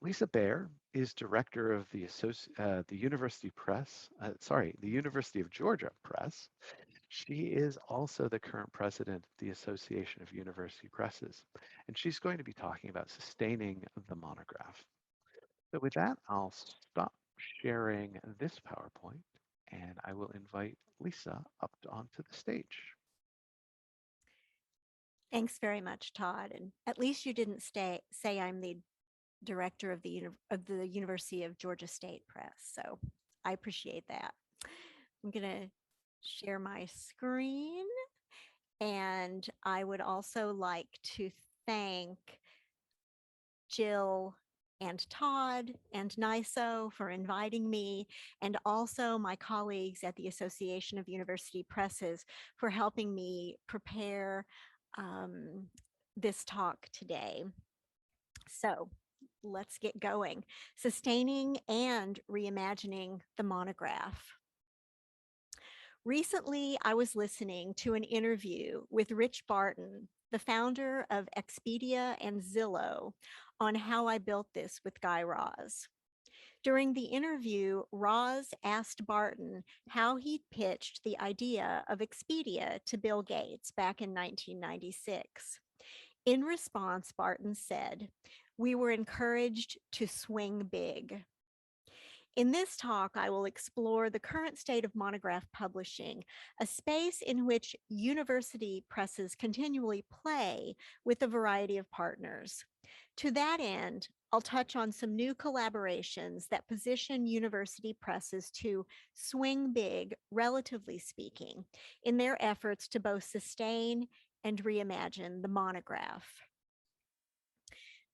Lisa Baer is director of the the University of Georgia Press. She is also the current president of the Association of University Presses, and she's going to be talking about sustaining the monograph. So with that, I'll stop sharing this PowerPoint, and I will invite Lisa onto the stage. Thanks very much, Todd. And at least you didn't say I'm the director of the University of Georgia State Press. So I appreciate that. I'm going to share my screen, and I would also like to thank Jill and Todd and NISO for inviting me, and also my colleagues at the Association of University Presses for helping me prepare um, this talk today. So let's get going. Sustaining and reimagining the monograph. Recently, I was listening to an interview with Rich Barton, the founder of Expedia and Zillow, on how I built this with Guy Raz. During the interview, Raz asked Barton how he'd pitched the idea of Expedia to Bill Gates back in 1996. In response, Barton said, "We were encouraged to swing big." In this talk, I will explore the current state of monograph publishing, a space in which university presses continually play with a variety of partners. To that end, I'll touch on some new collaborations that position university presses to swing big, relatively speaking, in their efforts to both sustain and reimagine the monograph.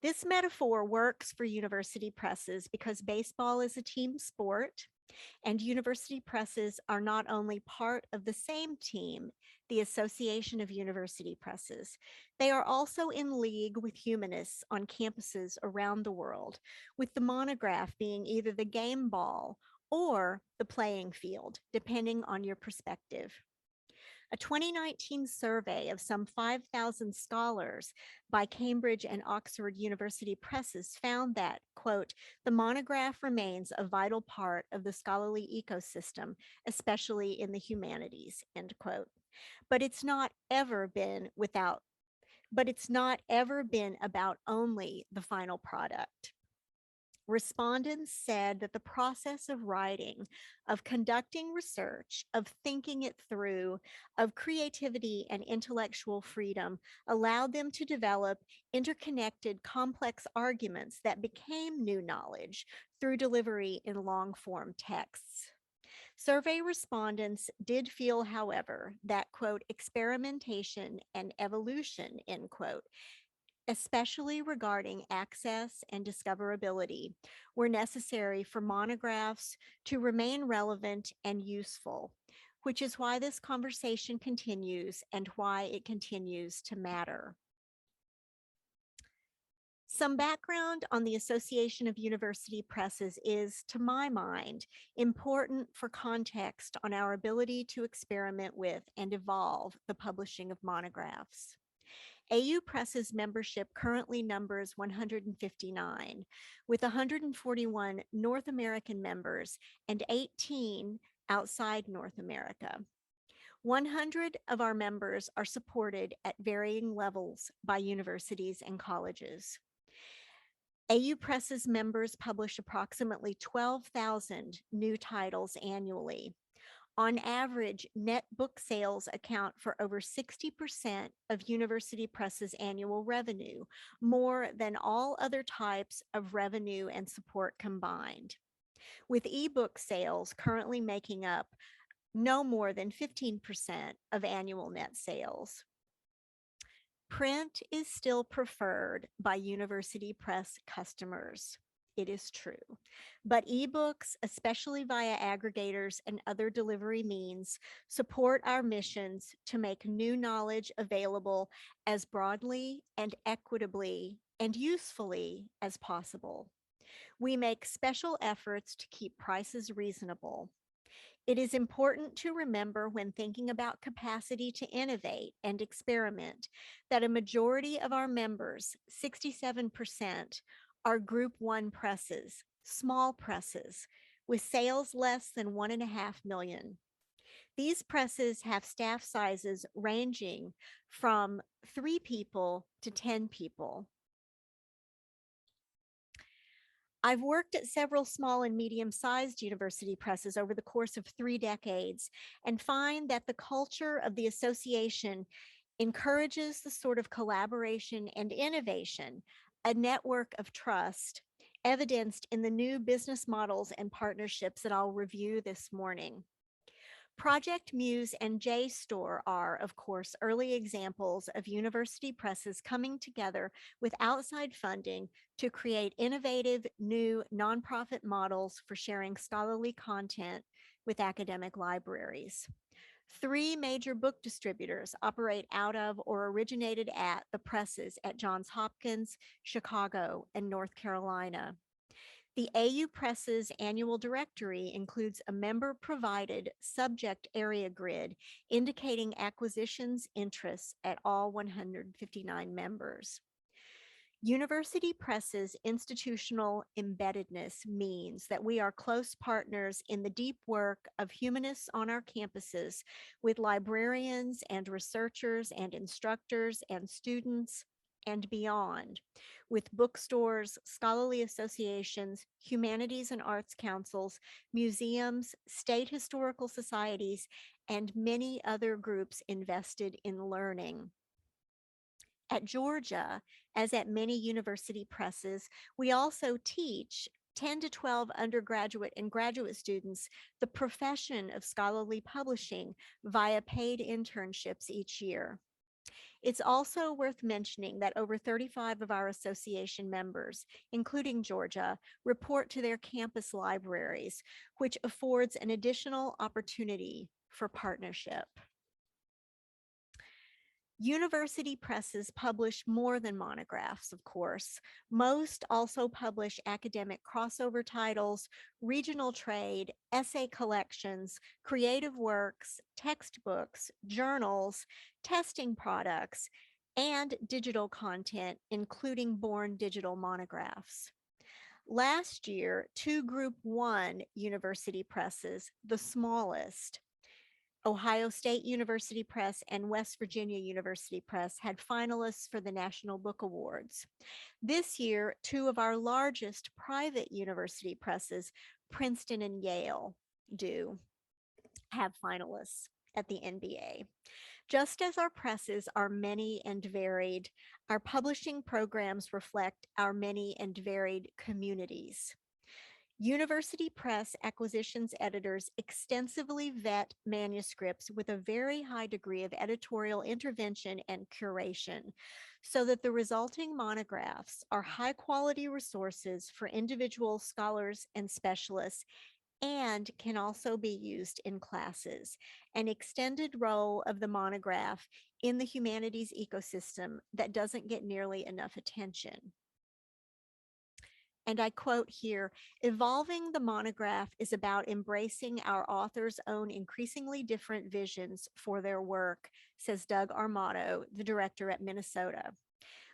This metaphor works for university presses because baseball is a team sport, and university presses are not only part of the same team, the Association of University Presses, they are also in league with humanists on campuses around the world, with the monograph being either the game ball or the playing field, depending on your perspective. A 2019 survey of some 5,000 scholars by Cambridge and Oxford University presses found that, quote, "the monograph remains a vital part of the scholarly ecosystem, especially in the humanities," end quote. But it's not ever been without, but it's not ever been about only the final product. Respondents said that the process of writing, of conducting research, of thinking it through, of creativity and intellectual freedom allowed them to develop interconnected, complex arguments that became new knowledge through delivery in long form texts. Survey respondents did feel, however, that, quote, "experimentation and evolution," end quote, especially regarding access and discoverability, were necessary for monographs to remain relevant and useful, which is why this conversation continues and why it continues to matter. Some background on the Association of University Presses is, to my mind, important for context on our ability to experiment with and evolve the publishing of monographs. AU Press's membership currently numbers 159, with 141 North American members and 18 outside North America. 100 of our members are supported at varying levels by universities and colleges. AU Press's members publish approximately 12,000 new titles annually. On average, net book sales account for over 60% of university presses' annual revenue, more than all other types of revenue and support combined, with ebook sales currently making up no more than 15% of annual net sales. Print is still preferred by university press customers. It is true. But ebooks, especially via aggregators and other delivery means, support our missions to make new knowledge available as broadly and equitably and usefully as possible. We make special efforts to keep prices reasonable. It is important to remember when thinking about capacity to innovate and experiment that a majority of our members, 67%, are Group 1 presses, small presses, with sales less than 1.5 million. These presses have staff sizes ranging from 3 people to 10 people. I've worked at several small and medium sized university presses over the course of 3 decades and find that the culture of the association encourages the sort of collaboration and innovation, a network of trust, evidenced in the new business models and partnerships that I'll review this morning. Project Muse and JSTOR are, of course, early examples of university presses coming together with outside funding to create innovative new nonprofit models for sharing scholarly content with academic libraries. 3 major book distributors operate out of or originated at the presses at Johns Hopkins, Chicago, and North Carolina. The AU Press's annual directory includes a member-provided subject area grid indicating acquisitions interests at all 159 members. University Press's institutional embeddedness means that we are close partners in the deep work of humanists on our campuses with librarians and researchers and instructors and students and beyond, with bookstores, scholarly associations, humanities and arts councils, museums, state historical societies, and many other groups invested in learning. At Georgia, as at many university presses, we also teach 10 to 12 undergraduate and graduate students the profession of scholarly publishing via paid internships each year. It's also worth mentioning that over 35 of our association members, including Georgia, report to their campus libraries, which affords an additional opportunity for partnership. University presses publish more than monographs, of course. Most also publish academic crossover titles, regional trade, essay collections, creative works, textbooks, journals, testing products, and digital content, including born digital monographs. Last year, 2 Group 1 university presses, the smallest, Ohio State University Press and West Virginia University Press, had finalists for the National Book Awards. This year, 2 of our largest private university presses, Princeton and Yale, do have finalists at the NBA. Just as our presses are many and varied, our publishing programs reflect our many and varied communities. University Press acquisitions editors extensively vet manuscripts with a very high degree of editorial intervention and curation, so that the resulting monographs are high quality resources for individual scholars and specialists and can also be used in classes, an extended role of the monograph in the humanities ecosystem that doesn't get nearly enough attention. And I quote here, evolving the monograph is about embracing our authors' own increasingly different visions for their work, says Doug Armato, the director at Minnesota,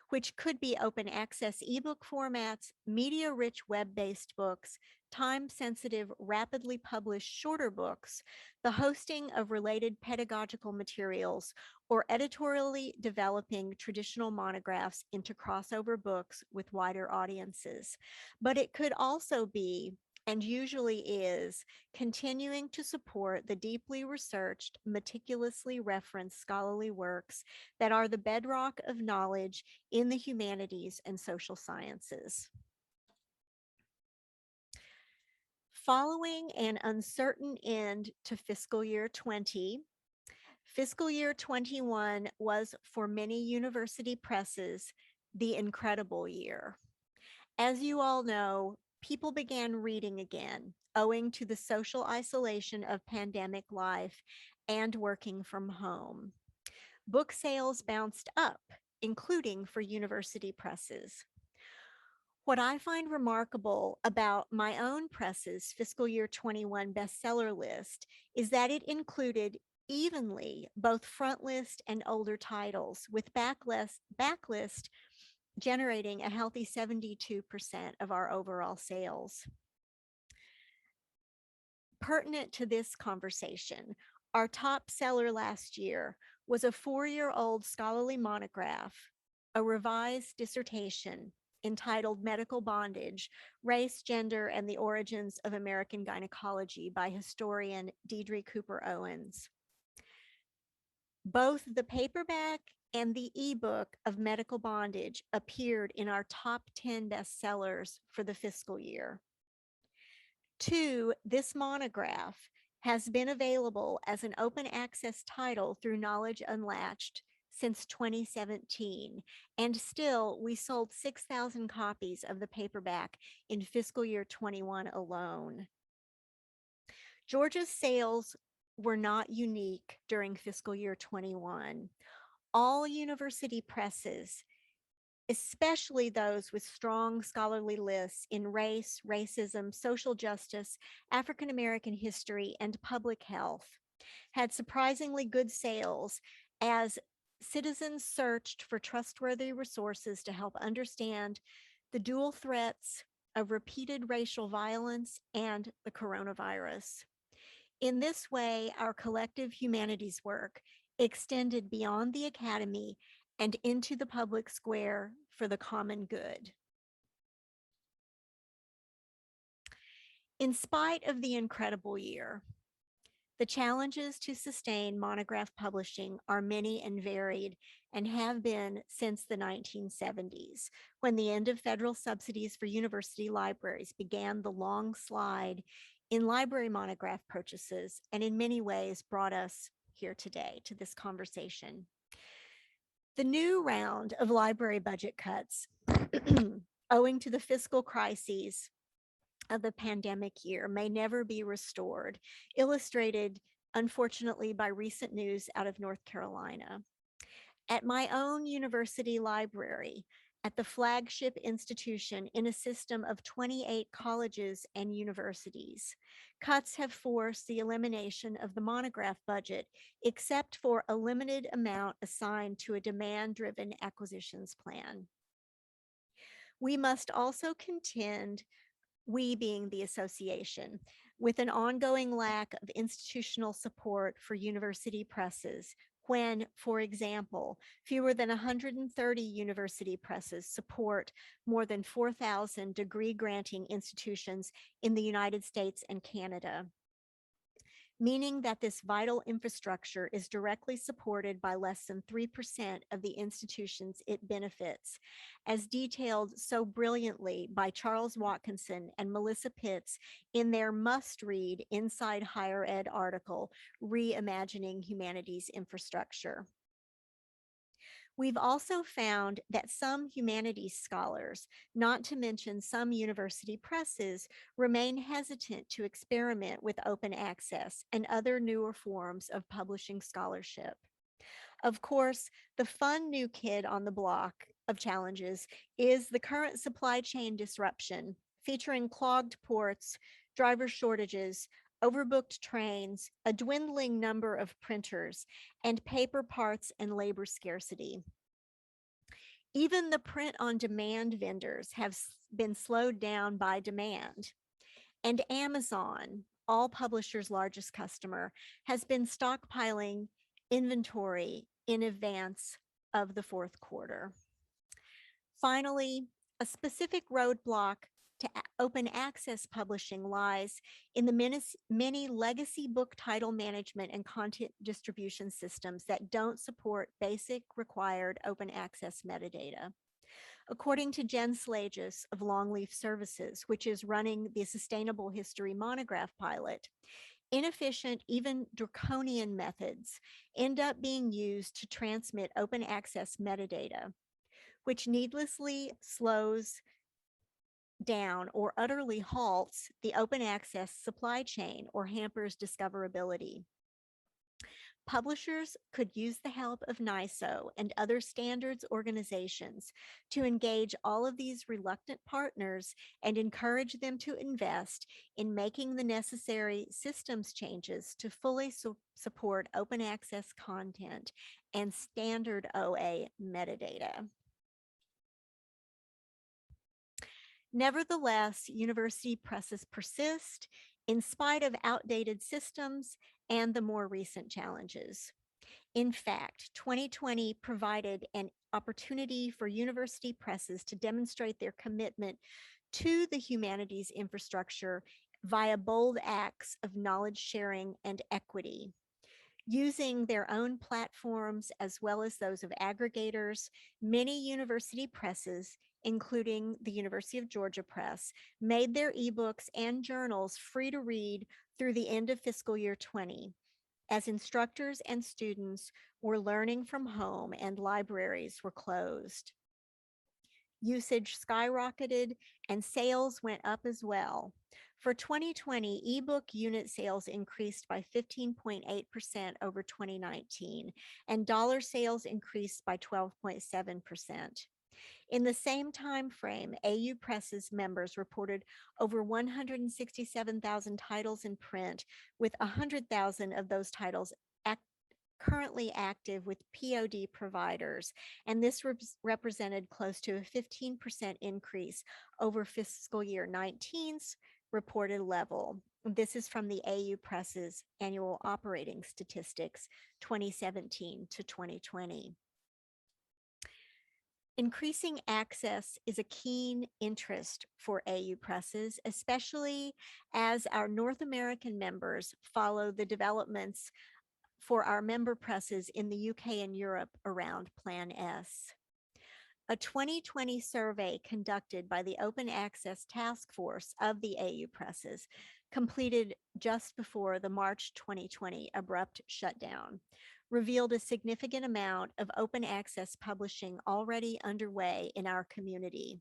which could be open access ebook formats, media rich web based books, time sensitive, rapidly published shorter books, the hosting of related pedagogical materials, or editorially developing traditional monographs into crossover books with wider audiences. But it could also be, and usually is, continuing to support the deeply researched, meticulously referenced scholarly works that are the bedrock of knowledge in the humanities and social sciences. Following an uncertain end to fiscal year 20, fiscal year 21 was for many university presses the incredible year. As you all know, people began reading again, owing to the social isolation of pandemic life and working from home. Book sales bounced up, including for university presses. What I find remarkable about my own press's fiscal year 21 bestseller list is that it included evenly both front list and older titles, with backlist generating a healthy 72% of our overall sales. Pertinent to this conversation, our top seller last year was a 4-year-old scholarly monograph, a revised dissertation entitled Medical Bondage: Race, Gender, and the Origins of American Gynecology by historian Deidre Cooper Owens. Both the paperback and the ebook of Medical Bondage appeared in our top 10 bestsellers for the fiscal year. Two, this monograph has been available as an open access title through Knowledge Unlatched since 2017, and still we sold 6,000 copies of the paperback in fiscal year 21 alone. Georgia's sales were not unique during fiscal year 21. All university presses, especially those with strong scholarly lists in race, racism, social justice, African American history, and public health, had surprisingly good sales as citizens searched for trustworthy resources to help understand the dual threats of repeated racial violence and the coronavirus. In this way, our collective humanities work extended beyond the academy and into the public square for the common good. In spite of the incredible year, the challenges to sustain monograph publishing are many and varied and have been since the 1970s, when the end of federal subsidies for university libraries began the long slide in library monograph purchases, and in many ways brought us here today to this conversation. The new round of library budget cuts, owing to the fiscal crises of the pandemic year, may never be restored, illustrated, unfortunately, by recent news out of North Carolina. At my own university library, at the flagship institution in a system of 28 colleges and universities, cuts have forced the elimination of the monograph budget, except for a limited amount assigned to a demand-driven acquisitions plan. We must also contend, we being the association, with an ongoing lack of institutional support for university presses when, for example, fewer than 130 university presses support more than 4,000 degree granting institutions in the United States and Canada, meaning that this vital infrastructure is directly supported by less than 3% of the institutions it benefits, as detailed so brilliantly by Charles Watkinson and Melissa Pitts in their must-read Inside Higher Ed article, Reimagining Humanities Infrastructure. We've also found that some humanities scholars, not to mention some university presses, remain hesitant to experiment with open access and other newer forms of publishing scholarship. Of course, the fun new kid on the block of challenges is the current supply chain disruption, featuring clogged ports, driver shortages, overbooked trains, a dwindling number of printers, and paper parts and labor scarcity. Even the print on demand vendors have been slowed down by demand. And Amazon, all publishers' largest customer, has been stockpiling inventory in advance of the fourth quarter. Finally, a specific roadblock to open access publishing lies in the many legacy book title management and content distribution systems that don't support basic required open access metadata. According to Jen Slages of Longleaf Services, which is running the Sustainable History Monograph Pilot, inefficient, even draconian methods end up being used to transmit open access metadata, which needlessly slows down or utterly halts the open access supply chain or hampers discoverability. Publishers could use the help of NISO and other standards organizations to engage all of these reluctant partners and encourage them to invest in making the necessary systems changes to fully support open access content and standard OA metadata. Nevertheless, university presses persist in spite of outdated systems and the more recent challenges. In fact, 2020 provided an opportunity for university presses to demonstrate their commitment to the humanities infrastructure via bold acts of knowledge sharing and equity. Using their own platforms as well as those of aggregators, many university presses, including the University of Georgia Press, made their ebooks and journals free to read through the end of fiscal year 20, as instructors and students were learning from home and libraries were closed. Usage skyrocketed and sales went up as well. For 2020, ebook unit sales increased by 15.8% over 2019, and dollar sales increased by 12.7%. In the same time frame, AU Press's members reported over 167,000 titles in print, with 100,000 of those titles currently active with POD providers, and this represented close to a 15% increase over fiscal year 19's reported level. This is from the AU Press's annual operating statistics 2017 to 2020. Increasing access is a keen interest for AU presses, especially as our North American members follow the developments for our member presses in the UK and Europe around Plan S. A 2020 survey conducted by the Open Access Task Force of the AU presses, completed just before the March 2020 abrupt shutdown, revealed a significant amount of open access publishing already underway in our community.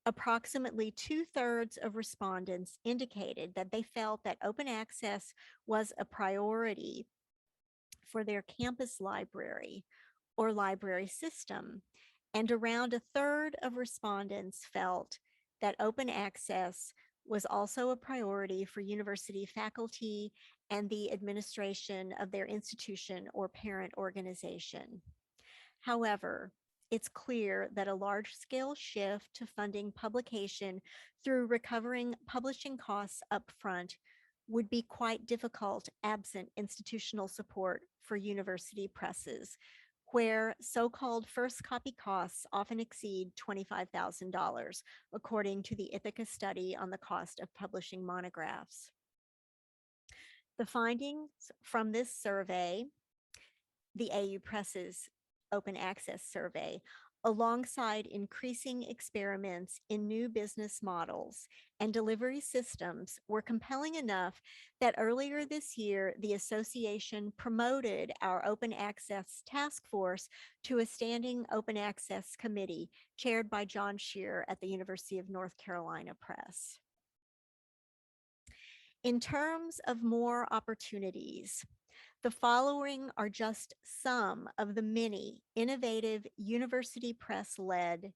Approximately 2/3 of respondents indicated that they felt that open access was a priority for their campus library or library system, and around a third of respondents felt that open access was also a priority for university faculty and the administration of their institution or parent organization. However, it's clear that a large-scale shift to funding publication through recovering publishing costs upfront would be quite difficult absent institutional support for university presses, where so-called first copy costs often exceed $25,000, according to the Ithaca study on the cost of publishing monographs. The findings from this survey, the AU Press's open access survey, alongside increasing experiments in new business models and delivery systems, were compelling enough that earlier this year, the association promoted our open access task force to a standing open access committee chaired by John Shear at the University of North Carolina Press. In terms of more opportunities, the following are just some of the many innovative university press-led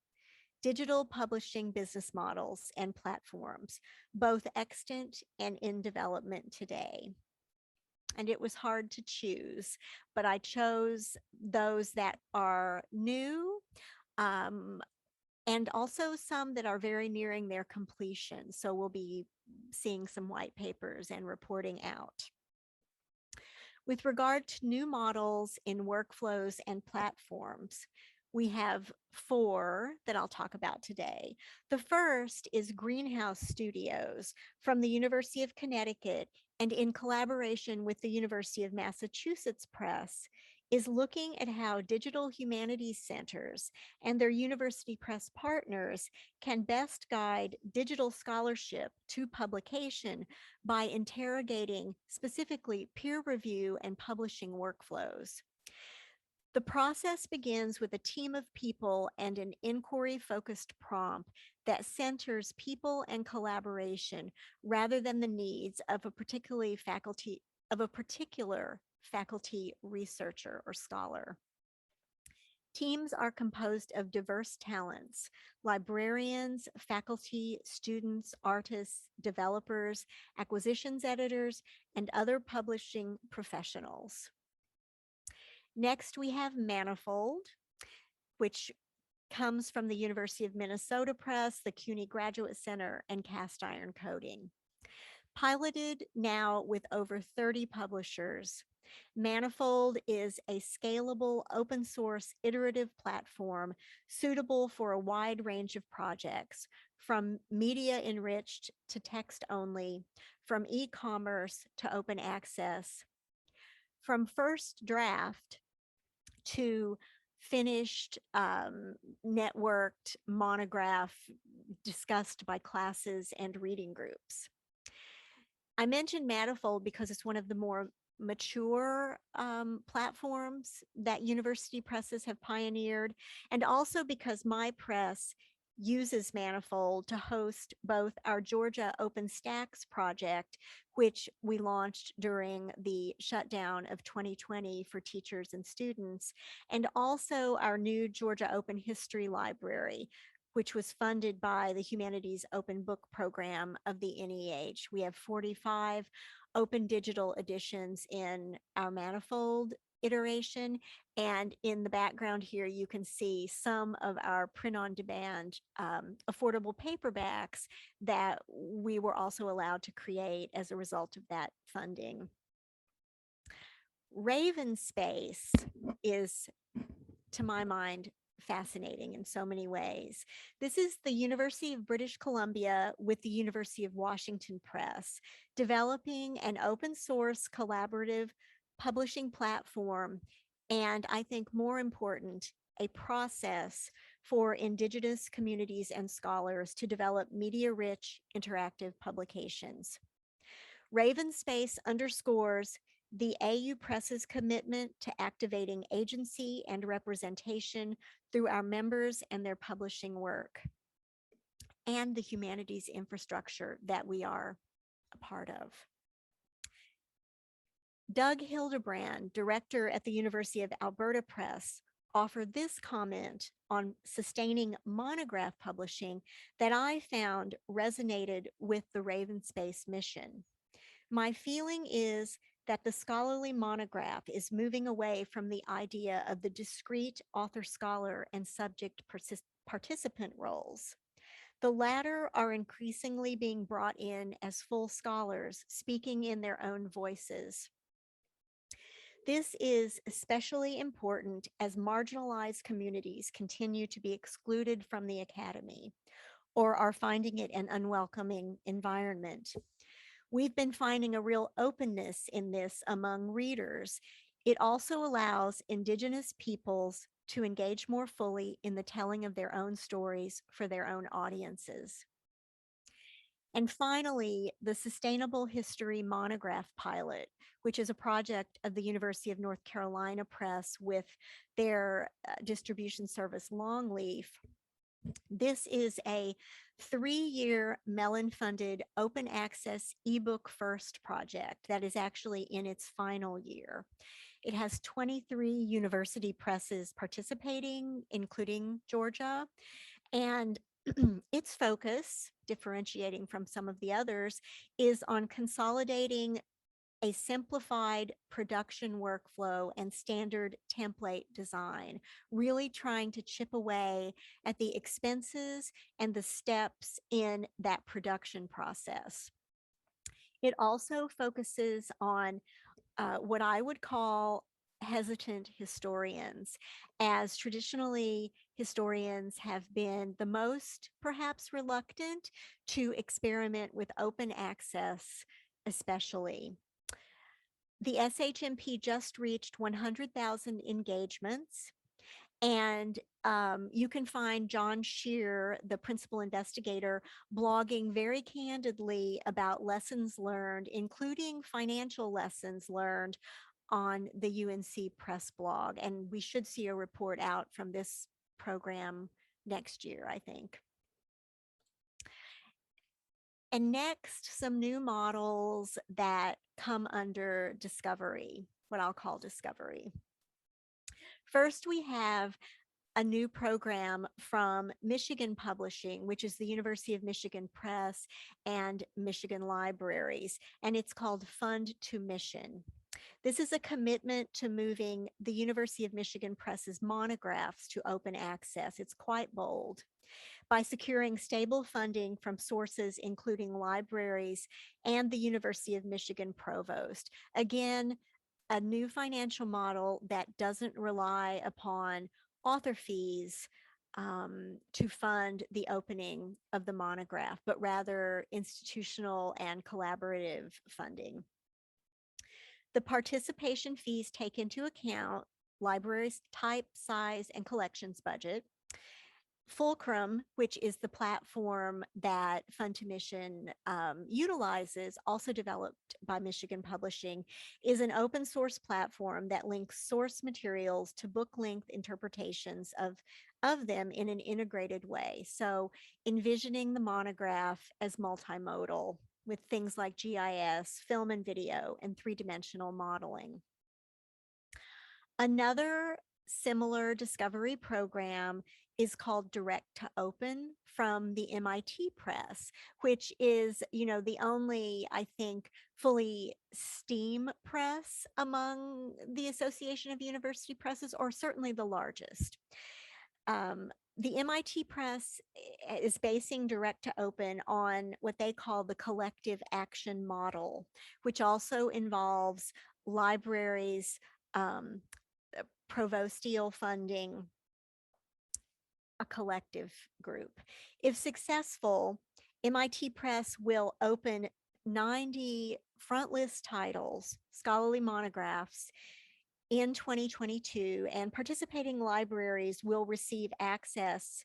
digital publishing business models and platforms, both extant and in development today. And it was hard to choose, but I chose those that are new, and also some that are very nearing their completion. So we'll be seeing some white papers and reporting out. With regard to new models in workflows and platforms, we have 4 that I'll talk about today. The first is Greenhouse Studios from the University of Connecticut, and in collaboration with the University of Massachusetts Press, is looking at how digital humanities centers and their university press partners can best guide digital scholarship to publication by interrogating specifically peer review and publishing workflows. The process begins with a team of people and an inquiry-focused prompt that centers people and collaboration rather than the needs of a particular faculty researcher or scholar. Teams are composed of diverse talents: librarians, faculty, students, artists, developers, acquisitions editors, and other publishing professionals. Next, we have Manifold, which comes from the University of Minnesota Press, the CUNY Graduate Center, and Cast Iron Coding. Piloted now with over 30 publishers, Manifold is a scalable, open source, iterative platform suitable for a wide range of projects, from media enriched to text only, from e commerce to open access, from first draft to finished networked monograph discussed by classes and reading groups. I mentioned Manifold because it's one of the more mature platforms that university presses have pioneered, and also because my press uses Manifold to host both our Georgia OpenStax project, which we launched during the shutdown of 2020 for teachers and students, and also our new Georgia Open History Library, which was funded by the Humanities Open Book Program of the NEH. We have 45 open digital editions in our Manifold iteration. And in the background here, you can see some of our print on demand affordable paperbacks that we were also allowed to create as a result of that funding. Raven Space is, to my mind, fascinating in so many ways. This is the University of British Columbia with the University of Washington Press, developing an open source collaborative publishing platform, and I think more important, a process for Indigenous communities and scholars to develop media rich interactive publications. Raven Space underscores the AU Press's commitment to activating agency and representation through our members and their publishing work, and the humanities infrastructure that we are a part of. Doug Hildebrand, director at the University of Alberta Press, offered this comment on sustaining monograph publishing that I found resonated with the Raven Space mission. My feeling is that the scholarly monograph is moving away from the idea of the discrete author-scholar and subject participant roles. The latter are increasingly being brought in as full scholars, speaking in their own voices. This is especially important as marginalized communities continue to be excluded from the academy or are finding it an unwelcoming environment. We've been finding a real openness in this among readers. It also allows Indigenous peoples to engage more fully in the telling of their own stories for their own audiences. And finally, the Sustainable History Monograph Pilot, which is a project of the University of North Carolina Press with their distribution service Longleaf. This is a 3-year Mellon-funded open access ebook first project that is actually in its final year. It has 23 university presses participating, including Georgia, and its focus, differentiating from some of the others, is on consolidating a simplified production workflow and standard template design, really trying to chip away at the expenses and the steps in that production process. It also focuses on what I would call hesitant historians, as traditionally historians have been the most perhaps reluctant to experiment with open access, especially. The SHMP just reached 100,000 engagements, and you can find John Shear, the principal investigator, blogging very candidly about lessons learned, including financial lessons learned, on the UNC Press blog. And we should see a report out from this program next year, I think. And next, some new models that come under discovery, what I'll call discovery. First, we have a new program from Michigan Publishing, which is the University of Michigan Press and Michigan Libraries, and it's called Fund to Mission. This is a commitment to moving the University of Michigan Press's monographs to open access. It's quite bold. By securing stable funding from sources including libraries and the University of Michigan Provost. Again, a new financial model that doesn't rely upon author fees to fund the opening of the monograph, but rather institutional and collaborative funding. The participation fees take into account libraries' type, size, and collections budget. Fulcrum, which is the platform that Fund to Mission utilizes, also developed by Michigan Publishing, is an open source platform that links source materials to book length interpretations of them in an integrated way. So, envisioning the monograph as multimodal with things like GIS, film and video, and three-dimensional modeling. Another similar discovery program is called Direct to Open from the MIT Press, which is, the only, I think, fully STEAM press among the Association of University Presses, or certainly the largest. The MIT Press is basing Direct to Open on what they call the collective action model, which also involves libraries, um, provostial funding, a collective group. If successful, MIT Press will open 90 front list titles, scholarly monographs, in 2022, and participating libraries will receive access,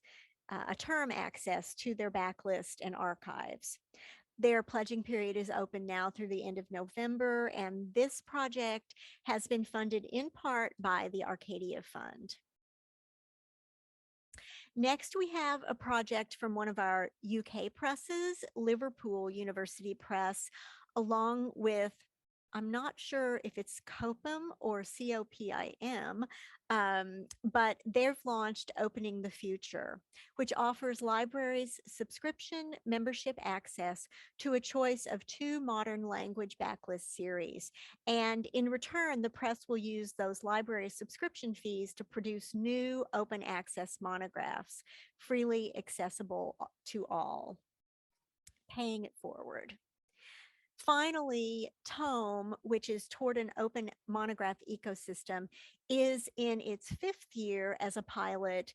a term access to their backlist and archives. Their pledging period is open now through the end of November, and this project has been funded in part by the Arcadia Fund. Next, we have a project from one of our UK presses, Liverpool University Press, along with, I'm not sure if it's COPIM or COPIM, but they've launched Opening the Future, which offers libraries subscription membership access to a choice of 2 modern language backlist series. And in return, the press will use those library subscription fees to produce new open access monographs, freely accessible to all, paying it forward. Finally, TOME, which is Toward an Open Monograph Ecosystem, is in its 5th year as a pilot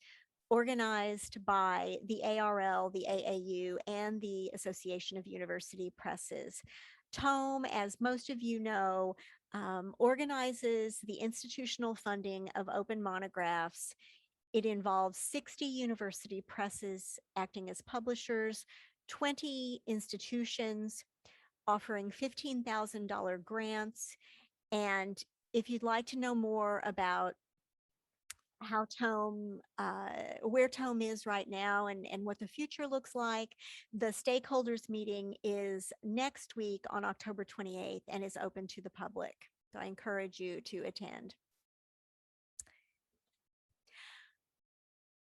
organized by the ARL, the AAU, and the Association of University Presses. TOME, as most of you know, organizes the institutional funding of open monographs. It involves 60 university presses acting as publishers, 20 institutions, offering $15,000 grants. And if you'd like to know more about how TOME, where TOME is right now and what the future looks like, the stakeholders meeting is next week on October 28th and is open to the public. So I encourage you to attend.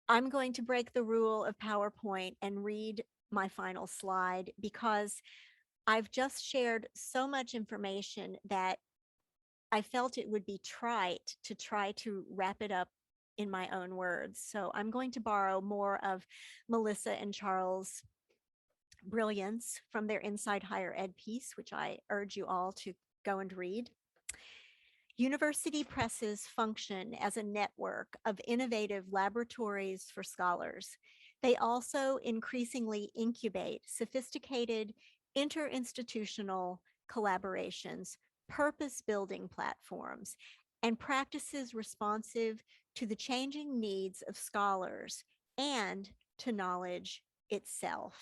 I'm going to break the rule of PowerPoint and read my final slide because I've just shared so much information that I felt it would be trite to try to wrap it up in my own words. So I'm going to borrow more of Melissa and Charles' brilliance from their Inside Higher Ed piece, which I urge you all to go and read. University presses function as a network of innovative laboratories for scholars. They also increasingly incubate sophisticated interinstitutional collaborations, purpose-building platforms, and practices responsive to the changing needs of scholars and to knowledge itself.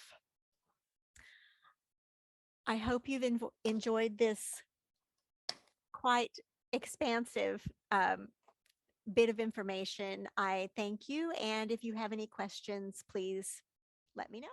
I hope you've enjoyed this quite expansive bit of information. I thank you. And if you have any questions, please let me know.